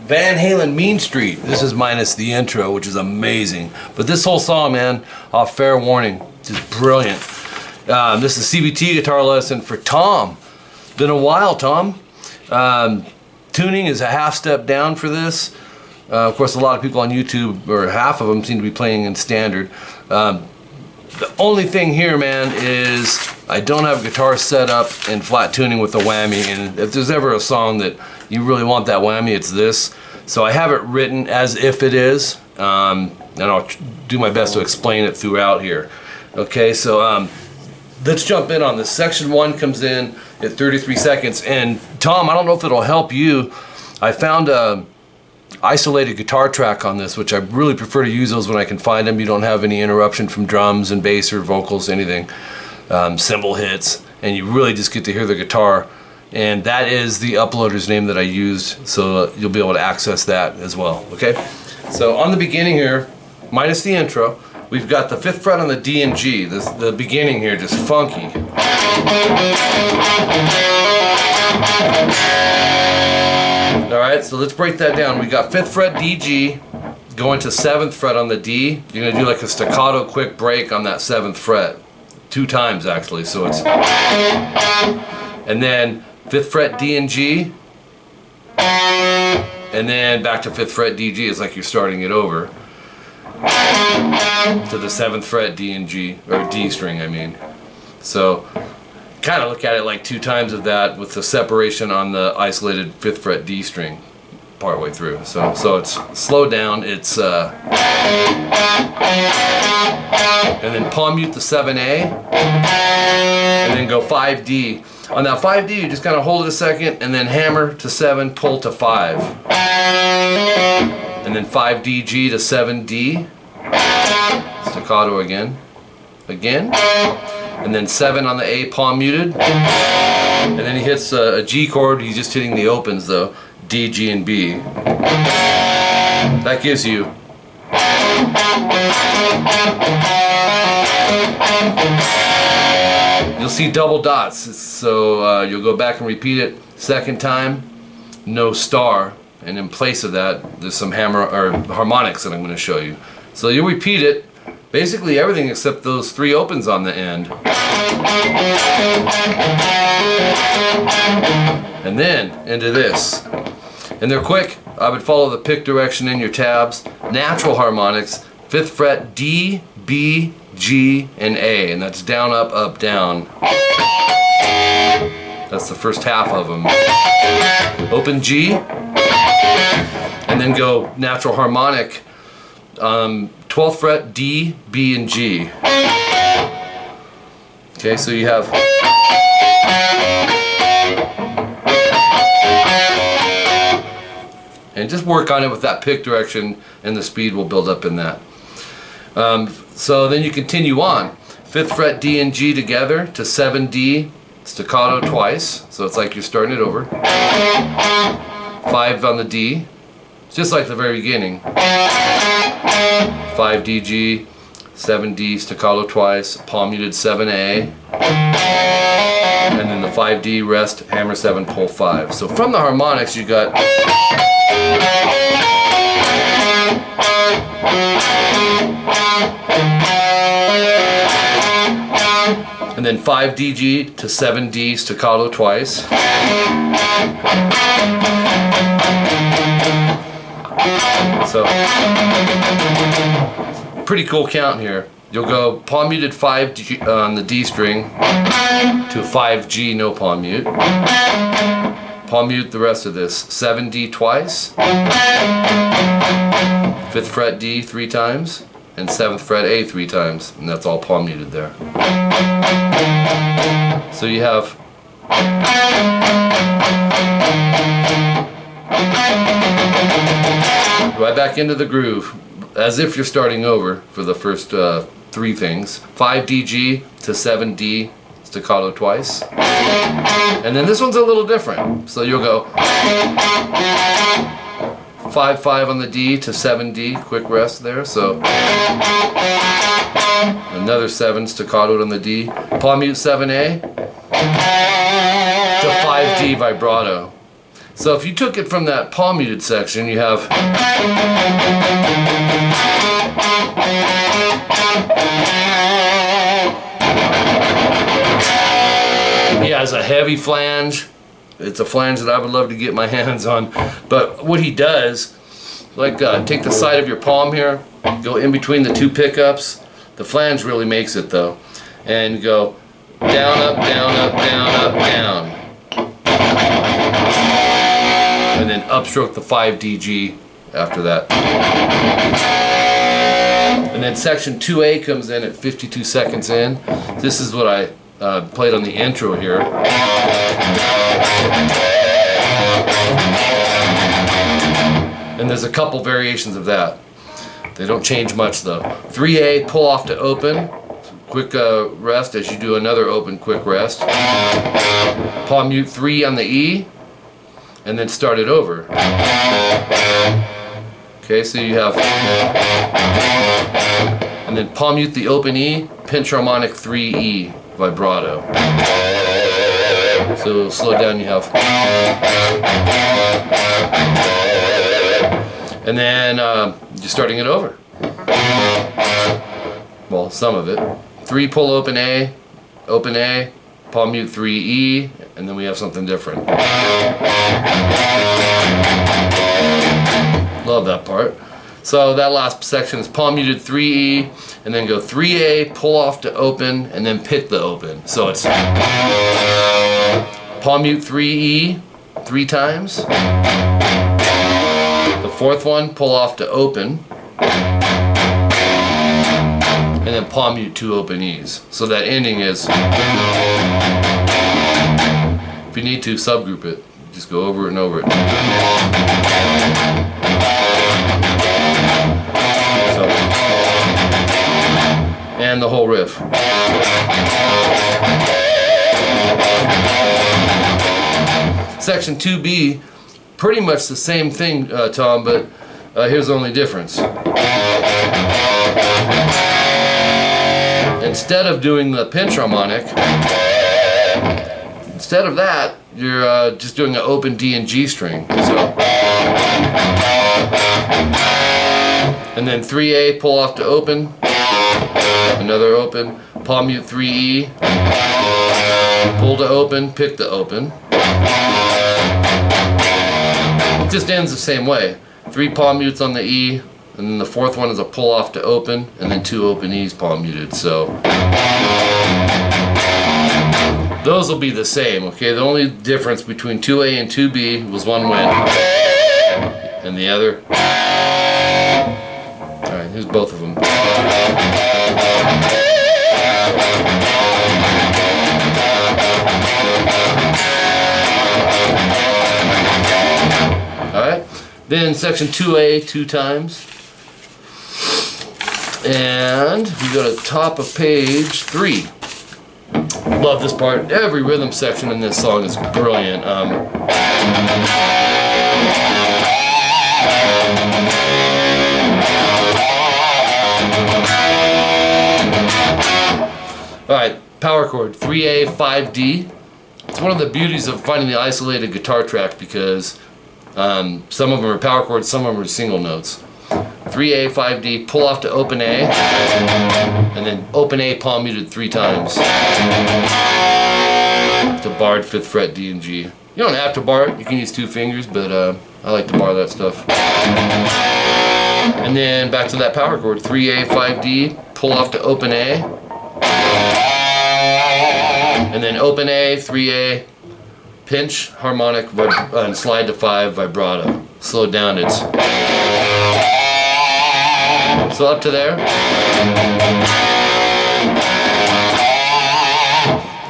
Van Halen, Mean Street. This is minus the intro, which is amazing. But this whole song, man, fair warning, just brilliant. This is CVT Guitar Lesson for Tom. Been a while, Tom. Tuning is a half step down for this. Of course, a lot of people on YouTube, or half of them, seem to be playing in standard. The only thing here, man, is I don't have guitar set up in flat tuning with the whammy, and if there's ever a song that you really want that whammy, it's this. So I have it written as if it is, and I'll do my best to explain it throughout here. Okay, so let's jump in on this. Section 1 comes in at 33 seconds, and Tom, I don't know if it'll help you. I found a isolated guitar track on this, which I really prefer to use those when I can find them. You don't have any interruption from drums and bass or vocals, anything, cymbal hits, and you really just get to hear the guitar. And that is the uploader's name that I used, so you'll be able to access that as well. Okay, so on the beginning here, minus the intro, we've got the 5th fret on the D and G. The beginning here, just funky. All right, so let's break that down. We got 5th fret D, G, going to 7th fret on the D. You're gonna do like a staccato quick break on that 7th fret, 2 times actually. So it's, and then 5th fret D and G, and then back to 5th fret D, G. It's like you're starting it over to the 7th fret D and G, or D string, I mean. So kind of look at it like 2 times of that with the separation on the isolated 5th fret D string partway through. So it's slowed down. It's and then palm mute the 7A, and then go 5D. On that 5D, you just kind of hold it a second, and then hammer to 7, pull to 5. And then 5D, G to 7D. Staccato again. And then 7 on the A, palm muted. And then he hits a G chord. He's just hitting the opens though. D, G, and B. That gives you you'll see double dots, so you'll go back and repeat it second time, no star, and in place of that there's some harmonics that I'm going to show you. So you'll repeat it, basically everything except those 3 opens on the end, and then into this. And they're quick. I would follow the pick direction in your tabs. Natural harmonics, 5th fret D, B, G, and A, and that's down, up, down. That's the first half of them. Open G, and then go natural harmonic, 12th fret D, B, and G. Okay, so you have and just work on it with that pick direction, and the speed will build up in that. So then you continue on. 5th fret D and G together to 7D, staccato twice, so it's like you're starting it over. 5 on the D, just like the very beginning. 5D, G, 7D, staccato twice, palm muted 7A, and then the 5D, rest, hammer 7, pull 5. So from the harmonics you got and then 5DG to 7D, staccato twice. So pretty cool count here. You'll go palm muted 5G on the D string to 5G, no palm mute. Palm mute the rest of this. 7D twice. 5th fret D 3 times. And 7th fret A 3 times. And that's all palm muted there. So you have right back into the groove, as if you're starting over for the first 3 things. 5DG to 7D, staccato twice. And then this one's a little different. So you'll go 5-5 on the D to 7D, quick rest there. So another 7 staccato on the D. Palm mute 7A to 5D vibrato. So if you took it from that palm muted section, you have he has a heavy flange. It's a flange that I would love to get my hands on. But what he does, like take the side of your palm here, go in between the two pickups. The flange really makes it though. And go down, up, down, up, down, up, down. And then upstroke the 5DG after that. And then section 2A comes in at 52 seconds in. This is what I played on the intro here. And there's a couple variations of that. They don't change much though. 3A, pull off to open. Quick rest as you do another open quick rest. Palm mute 3 on the E. And then start it over. Okay, so you have, and then palm mute the open E, pinch harmonic 3E vibrato. So slow down, you have, and then you're starting it over. Well, some of it. 3 pull open A, palm mute 3E, and then we have something different. Love that part. So that last section is palm muted 3E, and then go 3A, pull off to open, and then pick the open. So it's palm mute 3E 3 times. The fourth one, pull off to open. And then palm mute 2 open E's. So that ending is, if you need to subgroup it, just go over it and over it. So, and the whole riff. Section 2B, pretty much the same thing, Tom, but here's the only difference. Instead of doing the pinch harmonic, instead of that, you're just doing an open D and G string. So, and then 3A, pull off to open, another open, palm mute 3E, pull to open, pick the open. It just ends the same way. 3 palm mutes on the E, and then the fourth one is a pull off to open, and then 2 open E's palm muted. So those will be the same, okay? The only difference between 2A and 2B was one went and the other. Alright, here's both of them. Alright, then section 2A 2 times. And we go to top of page 3. Love this part. Every rhythm section in this song is brilliant. Alright, power chord 3A 5D. It's one of the beauties of finding the isolated guitar track because some of them are power chords, some of them are single notes. 3A 5D, pull off to open A, and then open A palm muted 3 times. To barred 5th fret D and G. You don't have to bar it, you can use 2 fingers, but I like to bar that stuff. And then back to that power chord, 3A 5D, pull off to open A, and then open A, 3A, pinch, harmonic, and slide to 5 vibrato. Slow down, it's so up to there.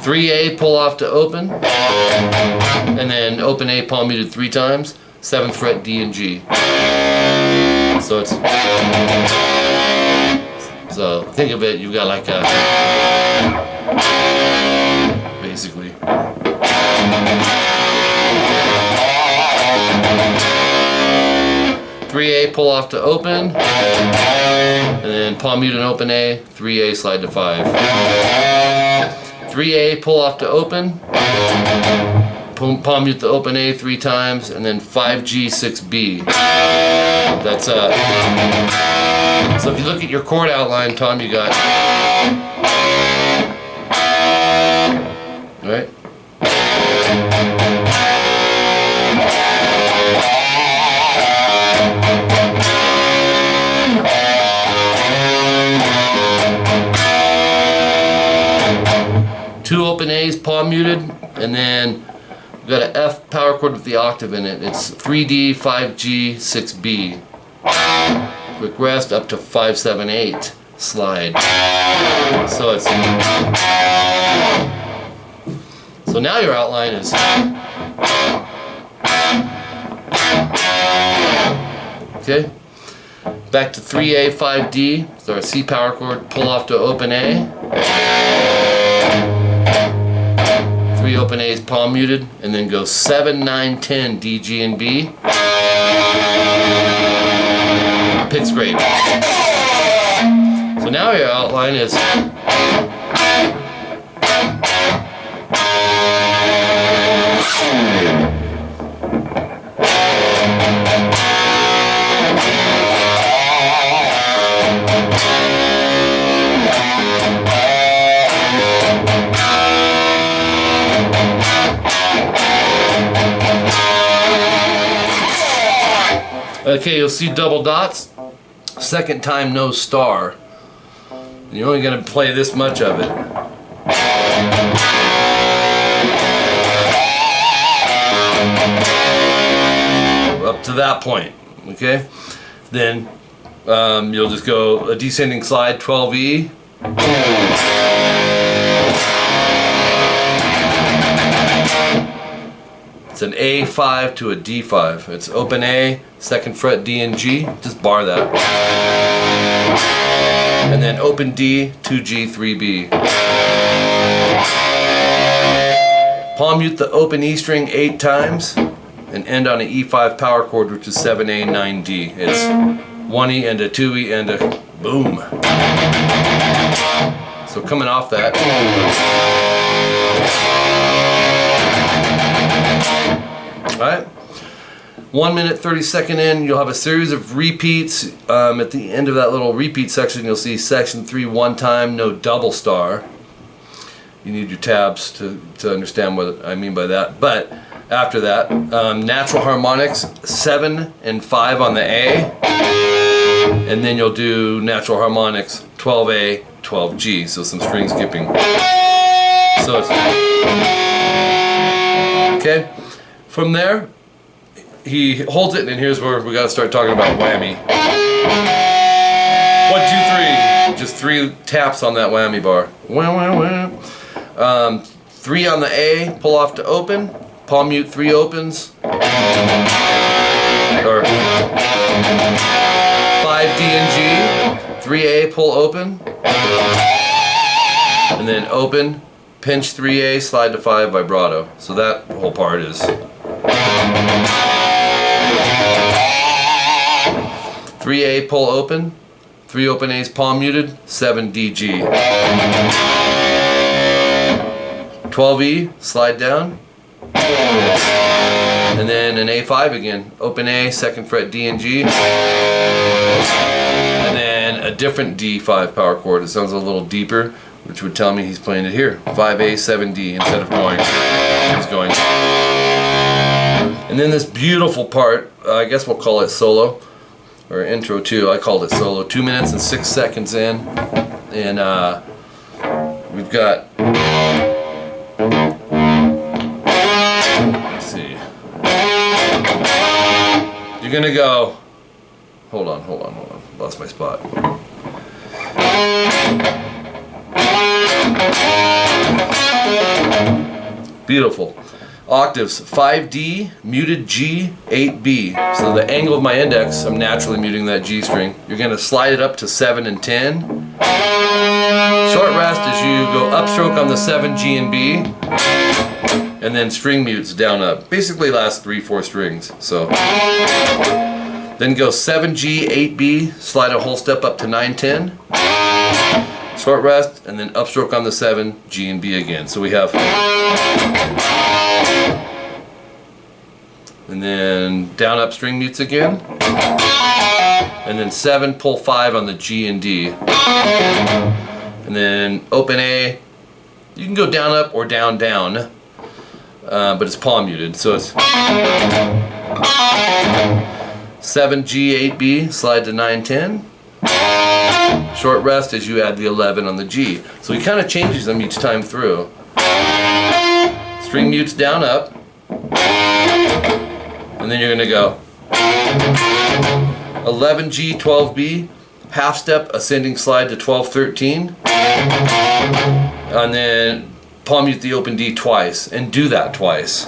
3A, pull off to open, and then open A palm muted 3 times, 7th fret D and G. So it's, so think of it, you've got like a 3A, pull off to open, and then palm mute and open A, 3A, slide to 5. 3A, pull off to open, palm mute the open A 3 times, and then 5G, 6B. That's so if you look at your chord outline, Tom, you got, right? Two open A's, palm muted, and then we've got an F power chord with the octave in it. It's 3D, 5G, 6B. Quick rest up to 5, 7, 8. Slide. So now your outline is. Okay. Back to 3A, 5D. So our C power chord, pull off to open A. 3 open A's, palm muted, and then go 7, 9, 10, D, G, and B. Pick scrape. So now your outline is. Okay, you'll see double dots. Second time, no star. And you're only going to play this much of it. Up to that point, okay? Then you'll just go a descending slide, 12E. It's an A5 to a D5. It's open A, 2nd fret D and G. Just bar that. And then open D, 2G, 3B. Palm mute the open E string 8 times and end on an E5 power chord, which is 7A, 9D. It's 1E and a 2E and a boom. So coming off that. Alright, 1 minute 30-second in, you'll have a series of repeats. At the end of that little repeat section, you'll see section 3 1 time, no double star. You need your tabs to understand what I mean by that. But after that, natural harmonics, 7 and 5 on the A. And then you'll do natural harmonics, 12A, 12G, so some string skipping. So it's. Okay? From there, he holds it, and here's where we got to start talking about whammy. 1, 2, 3. Just 3 taps on that whammy bar. 3 on the A, pull off to open. Palm mute 3 opens. Or 5 D and G. 3A, pull open. And then open, pinch 3A, slide to 5, vibrato. So that whole part is. 3A, pull open, 3 open A's, palm muted, 7 DG. 12E, slide down, and then an A5 again, open A, 2nd fret D and G, and then a different D5 power chord. It sounds a little deeper, which would tell me he's playing it here, 5A, 7D, instead of going, he's going. And then this beautiful part, I guess we'll call it solo, or intro too. I called it solo. 2 minutes and 6 seconds in, and we've got. Let's see. You're gonna go. Hold on. Lost my spot. Beautiful. Octaves, 5D, muted G, 8B. So the angle of my index, I'm naturally muting that G string. You're going to slide it up to 7 and 10. Short rest is you go upstroke on the 7, G, and B. And then string mutes down up. Basically last 3-4 strings. So Then go 7G, 8B, slide a whole step up to 9-10. Short rest, and then upstroke on the 7, G and B again. So we have, and then down up string mutes again, and then 7, pull 5 on the G and D, and then open A. You can go down up or down down, but it's palm muted, so it's 7G, 8B, slide to 9-10. Short rest as you add the 11 on the G. So he kind of changes them each time through. String mutes down up, and then you're going to go 11G, 12B, half step ascending slide to 12-13, and then palm mute the open D twice, and do that twice.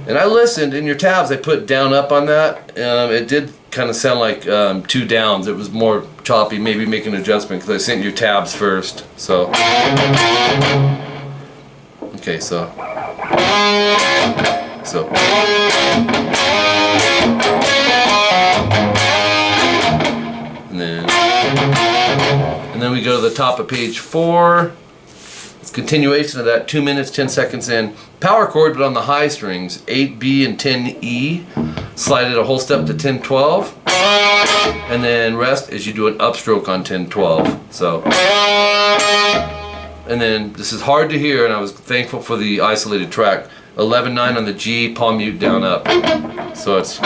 And I listened in your tabs, I put down up on that. It did kind of sound like 2 downs. It was more choppy, maybe make an adjustment because I sent your tabs first. So, okay, so, and then we go to the top of page 4. It's continuation of that, 2 minutes, 10 seconds in. Power chord, but on the high strings, 8B and 10E. Slide it a whole step to 10-12. And then rest as you do an upstroke on 10-12. So, and then this is hard to hear, and I was thankful for the isolated track. 11-9 on the G, palm mute down up. So it's